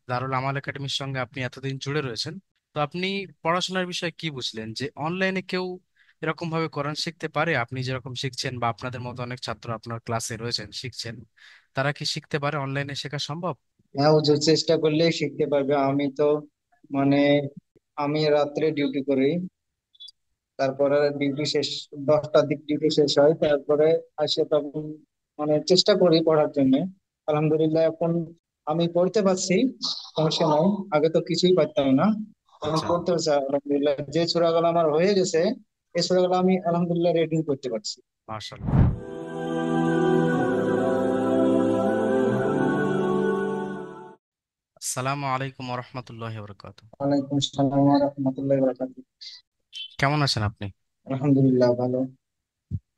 দারুল আমাল একাডেমির সঙ্গে আপনি এতদিন জুড়ে রয়েছেন। তো আপনি পড়াশোনার বিষয়ে কি বুঝলেন যে অনলাইনে কেউ এরকম ভাবে কোরআন শিখতে পারে? আপনি যেরকম শিখছেন বা আপনাদের মতো অনেক ছাত্র আপনার ক্লাসে রয়েছেন শিখছেন, তারা কি শিখতে পারে? অনলাইনে শেখা সম্ভব? হ্যাঁ হুজুর, চেষ্টা করলেই শিখতে পারবে। আমি তো মানে আমি রাত্রে ডিউটি করি। তারপরে ডিউটি শেষ, 10টার দিক ডিউটি শেষ হয়। তারপরে আসে তখন চেষ্টা করি পড়ার জন্য। আলহামদুলিল্লাহ এখন আমি পড়তে পারছি, সমস্যা নাই। আগে তো কিছুই পারতাম না, এখন আচ্ছা, পড়তে পারছি আলহামদুলিল্লাহ। যে সূরাগুলো আমার হয়ে গেছে, এই সূরাগুলো আমি আলহামদুলিল্লাহ রিডিং করতে পারছি। মাশাআল্লাহ। আসসালামু আলাইকুম ওরহমতুল্লাহি ওবরাকাতুহু। ওয়ালাইকুম আসসালাম ওয়া রাহমাতুল্লাহি ওয়া বারাকাতুহু। কেমন আছেন আপনি? আলহামদুলিল্লাহ ভালো।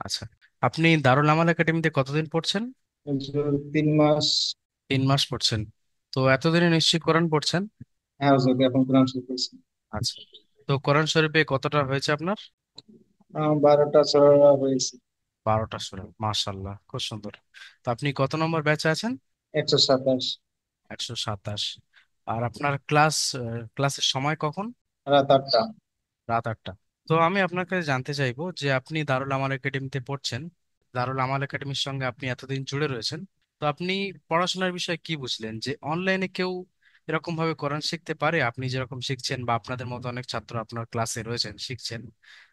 আচ্ছা, আপনি দারুল আমাল একাডেমিতে কতদিন পড়ছেন? হুজুর 3 মাস। 3 মাস পড়ছেন। তো এতদিনে নিশ্চয়ই কোরআন পড়ছেন। হ্যাঁ হুজুর, এখন কোরআন শিখতেছি। আচ্ছা, তো কোরআন শরীফে কতটা হয়েছে আপনার? 12টা সূরা হয়েছে। 12টা সূরা, মাশাআল্লাহ, খুব সুন্দর। তো আপনি কত নম্বর ব্যাচে আছেন? 127। 127। আর আপনার ক্লাসের সময় কখন? রাত 8টা। রাত 8টা। তো আমি আপনার কাছে জানতে চাইবো যে আপনি দারুল আমাল একাডেমিতে পড়ছেন, দারুল আমাল একাডেমির সঙ্গে আপনি এতদিন জুড়ে রয়েছেন। তো আপনি পড়াশোনার বিষয়ে কি বুঝলেন যে অনলাইনে কেউ এরকম ভাবে কোরআন শিখতে পারে? আপনি যেরকম শিখছেন বা আপনাদের মতো অনেক ছাত্র আপনার ক্লাসে রয়েছেন শিখছেন,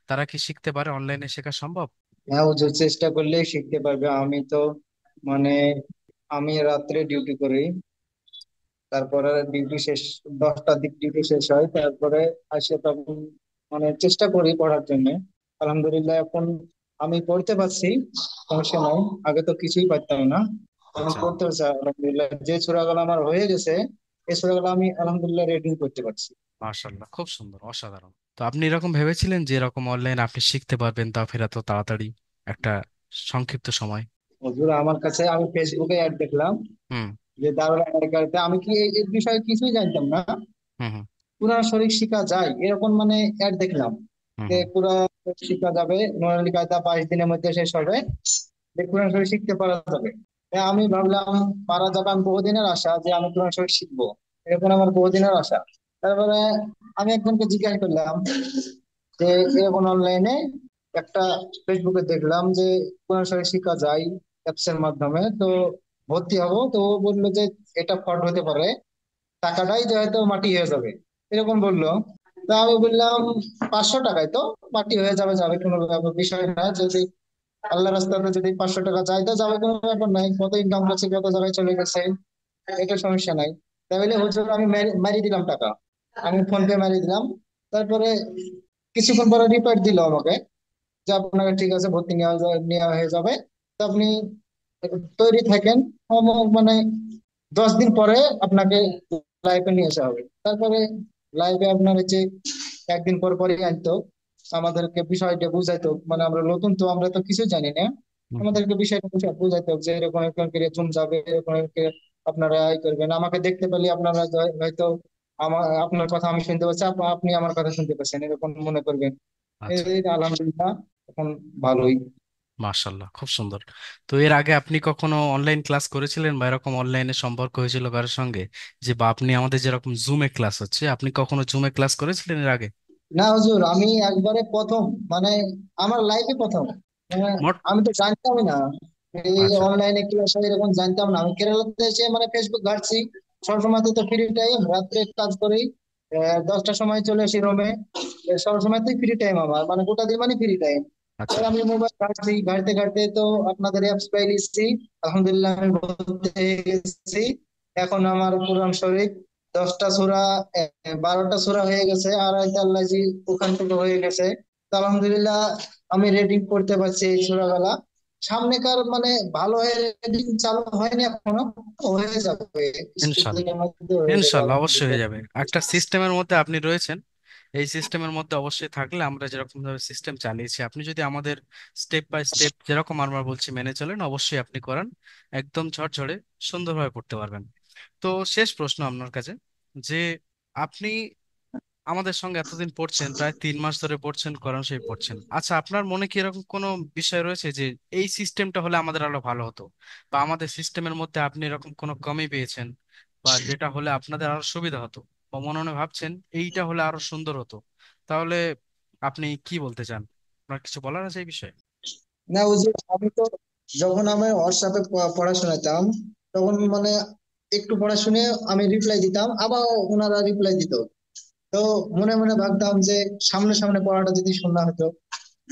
তারা কি শিখতে পারে? অনলাইনে শেখা সম্ভব? হ্যাঁ হুজুর, চেষ্টা করলেই শিখতে পারবে। আমি তো মানে আমি রাত্রে ডিউটি করি। তারপরে ডিউটি শেষ, 10টার দিক ডিউটি শেষ হয়। তারপরে আসে তখন চেষ্টা করি পড়ার জন্য। আলহামদুলিল্লাহ এখন আমি পড়তে পারছি, সমস্যা নাই। আগে তো কিছুই পারতাম না, এখন আচ্ছা, পড়তে পারছি আলহামদুলিল্লাহ। যে সূরাগুলো আমার হয়ে গেছে, এই সূরাগুলো আমি আলহামদুলিল্লাহ রিডিং করতে পারছি। মাশাআল্লাহ, খুব সুন্দর, অসাধারণ। তো আপনি এরকম ভেবেছিলেন যে এরকম অনলাইন আপনি শিখতে পারবেন, তা ফের এত তাড়াতাড়ি একটা সংক্ষিপ্ত সময়? হুজুর, আমার কাছে আমি ফেসবুকে অ্যাড দেখলাম হুম, যে দারুল আমেরিকাতে, আমি কি এই বিষয়ে কিছুই জানতাম না। হুম, হুম, কোরআন শরীফ শিখা যায় এরকম অ্যাড দেখলাম হুম, যে হুম। কোরআন শরীফ শিখা যাবে, নুরানী কায়দা 22 দিনের মধ্যে শেষ হবে, যে কোরআন শরীফ শিখতে পারা যাবে। তাই আমি ভাবলাম পারা যাবে। আমি বহুদিনের আশা যে আমি কোরআন শরীফ শিখবো, এরকম আমার বহুদিনের আশা। তারপরে আমি একজনকে জিজ্ঞাসা করলাম যে এরকম অনলাইনে একটা ফেসবুকে দেখলাম যে কোরআন শরীফ শিখা যায় অ্যাপস এর মাধ্যমে, তো ভর্তি হবো। তো ও বললো যে এটা ফ্রড হতে পারে, টাকাটাই যে হয়তো মাটি হয়ে যাবে, এরকম বললো। তা আমি বললাম 500 টাকায় তো মাটি হয়ে যাবে, যাবে কোনো বিষয় না। যদি আল্লাহ রাস্তাতে যদি 500 টাকা চাই তো যাবে, কোনো ব্যাপার নাই। কত ইনকাম করছে, কত জায়গায় চলে গেছে, এটা সমস্যা নাই। তাহলে হুজুর আমি মারিয়ে দিলাম টাকা, আমি ফোন পে মারিয়ে দিলাম। তারপরে কিছুক্ষণ পরে রিপ্লাই দিল আমাকে যে আপনাকে ঠিক আছে, ভর্তি নেওয়া হয়ে যাবে। তো আপনি তৈরি থাকেন। মানে 10 দিন পরে আপনাকে লাইভে নিয়ে আসা হবে। তারপরে লাইভে আপনার হচ্ছে একদিন পর পরই আনতো, আমাদেরকে বিষয়টা বুঝাইতো। আমরা নতুন তো, আমরা তো কিছু জানি না। হুম, হুম। আমাদেরকে বিষয়টা বুঝাইতো যে এরকম এরকম করে জুম যাবে, এরকম এরকম করে আপনারা করবেন। আমাকে দেখতে পেলে আপনারা হয়তো আপনার কথা আমি শুনতে পাচ্ছি, আপনি আমার কথা শুনতে পাচ্ছেন, এরকম মনে করবেন। আচ্ছা, এই আলহামদুলিল্লাহ এখন ভালোই। মাশাল্লাহ, খুব সুন্দর। তো এর আগে আপনি কখনো অনলাইন ক্লাস করেছিলেন বা এরকম অনলাইনে সম্পর্ক হয়েছিল কারোর সঙ্গে? যে বা আপনি আমাদের যেরকম জুমে ক্লাস হচ্ছে, আপনি কখনো জুমে ক্লাস করেছিলেন এর আগে? না হুজুর, আমি একবারে প্রথম, মানে আমার লাইফে প্রথম। মানে মোট। আমি তো জানতামই না এই আচ্ছা, অনলাইনে ক্লাস হয়, এরকম জানতাম না। আমি কেরালাতে এসে ফেসবুক ঘাঁটছি। সবসময় তো ফ্রি টাইম, রাত্রে কাজ করি। 10টার সময় চলে আসি রুমে। সবসময় তো ফ্রি টাইম আমার, গোটা দিন ফ্রি টাইম। আচ্ছা, এবার আমি মোবাইল ঘাঁটছি, ঘাঁটতে ঘাঁটতে তো আপনাদের অ্যাপস পাই লিখছি। আলহামদুলিল্লাহ আমি বলতে গেছি এখন আমার কোরআন শরীফ 10টা সূরা, 12টা সূরা হয়ে গেছে। আর হয়তো আল্লাহ জি ওখান থেকে হয়ে গেছে। তো আলহামদুলিল্লাহ আমি রিডিং করতে পারছি এই সূরাগুলা। সামনেকার ভালো হয়ে রিডিং চালু হয়নি এখনো, হয়ে যাবে ইনশাল্লাহ। কিছুদিনের মধ্যে, হয়ে যাবে ইনশাল্লাহ অবশ্যই আলহামদুলিল্লাহ। হয়ে যাবে। একটা সিস্টেমের মধ্যে আপনি রয়েছেন, এই সিস্টেমের মধ্যে অবশ্যই থাকলে আমরা যেরকম ভাবে সিস্টেম চালিয়েছি, আপনি যদি আমাদের স্টেপ বাই স্টেপ যেরকম আমরা বলছি মেনে চলেন, অবশ্যই আপনি করেন, একদম ঝরঝরে সুন্দরভাবে পড়তে পারবেন। তো শেষ প্রশ্ন আপনার কাছে, যে আপনি আমাদের সঙ্গে এতদিন পড়ছেন, প্রায় 3 মাস ধরে পড়ছেন, কোরআন শরীফ পড়ছেন। আচ্ছা, আপনার মনে কি এরকম কোনো বিষয় রয়েছে যে এই সিস্টেমটা হলে আমাদের আরো ভালো হতো, বা আমাদের সিস্টেমের মধ্যে আপনি এরকম কোনো কমি পেয়েছেন, বা যেটা হলে আপনাদের আরো সুবিধা হতো, বা মনে মনে ভাবছেন এইটা হলে আরো সুন্দর হতো, তাহলে আপনি কি বলতে চান? আপনার কিছু বলার আছে এই বিষয়ে? না, ওই যে আমি তো যখন আমি হোয়াটসঅ্যাপে পড়া শোনাতাম, তখন মানে একটু পড়া শুনে আমি রিপ্লাই দিতাম, আবার ওনারা রিপ্লাই দিত। তো মনে মনে ভাবতাম যে সামনে সামনে পড়াটা যদি শোনা হতো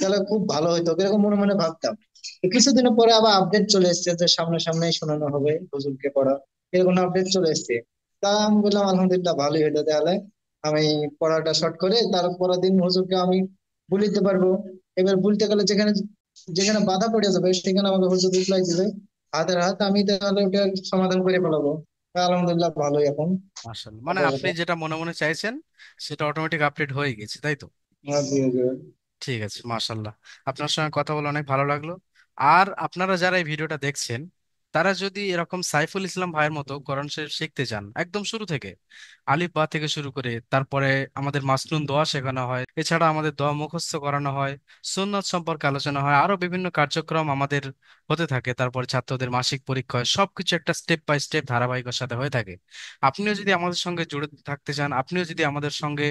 তাহলে খুব ভালো হতো, এরকম মনে মনে ভাবতাম। তো কিছুদিনের পরে আবার আপডেট চলে এসেছে যে সামনে সামনেই শোনানো হবে হুজুরকে পড়া, এরকম আপডেট চলে এসেছে। তা আমি বললাম আলহামদুলিল্লাহ, ভালোই হতো তাহলে। আমি পড়াটা শর্ট করে তার পরের দিন হুজুরকে আমি বলিতে পারবো। এবার বলতে গেলে যেখানে যেখানে বাধা পড়ে যাবে সেখানে আমাকে হুজুর রিপ্লাই দিবে হাতের হাত, আমি তাহলে ওটা সমাধান করে ফেলাবো। তা আলহামদুলিল্লাহ ভালোই এখন মাশাআল্লাহ, মানে আপাতত। আপনি যেটা মনে মনে চাইছেন সেটা অটোমেটিক আপডেট হয়ে গেছে, তাই তো? জি, জি। ঠিক আছে, মাশাল্লাহ। আপনার সঙ্গে কথা বলে অনেক ভালো লাগলো। আর আপনারা যারা এই ভিডিওটা দেখছেন, তারা যদি এরকম সাইফুল ইসলাম ভাইয়ের মতো কোরআন শরীফ শিখতে চান একদম শুরু থেকে, আলিফ বা থেকে শুরু করে, তারপরে আমাদের মাসনুন দোয়া শেখানো হয়, এছাড়া আমাদের দোয়া মুখস্থ করানো হয়, সুন্নাত সম্পর্কে আলোচনা হয়, আরো বিভিন্ন কার্যক্রম আমাদের হতে থাকে, তারপরে ছাত্রদের মাসিক পরীক্ষা হয়, সবকিছু একটা স্টেপ বাই স্টেপ ধারাবাহিকতার সাথে হয়ে থাকে। আপনিও যদি আমাদের সঙ্গে জুড়ে থাকতে চান, আপনিও যদি আমাদের সঙ্গে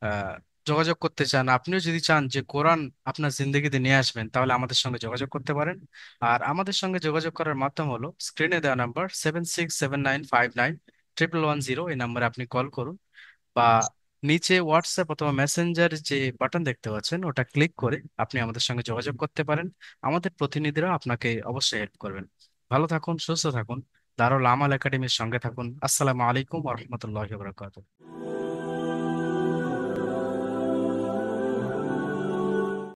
আহ যোগাযোগ করতে চান, আপনিও যদি চান যে কোরআন আপনার জিন্দগিতে নিয়ে আসবেন, তাহলে আমাদের সঙ্গে যোগাযোগ করতে পারেন। আর আমাদের সঙ্গে যোগাযোগ করার মাধ্যম হলো স্ক্রিনে দেওয়া নাম্বার 7679591110, এই নাম্বারে আপনি কল করুন, বা নিচে হোয়াটসঅ্যাপ অথবা মেসেঞ্জার যে বাটন দেখতে পাচ্ছেন ওটা ক্লিক করে আপনি আমাদের সঙ্গে যোগাযোগ করতে পারেন। আমাদের প্রতিনিধিরা আপনাকে অবশ্যই হেল্প করবেন। ভালো থাকুন, সুস্থ থাকুন, দারুল আমাল একাডেমির সঙ্গে থাকুন। আসসালামু আলাইকুম ওয়া রাহমাতুল্লাহি ওয়া বারাকাতুহু।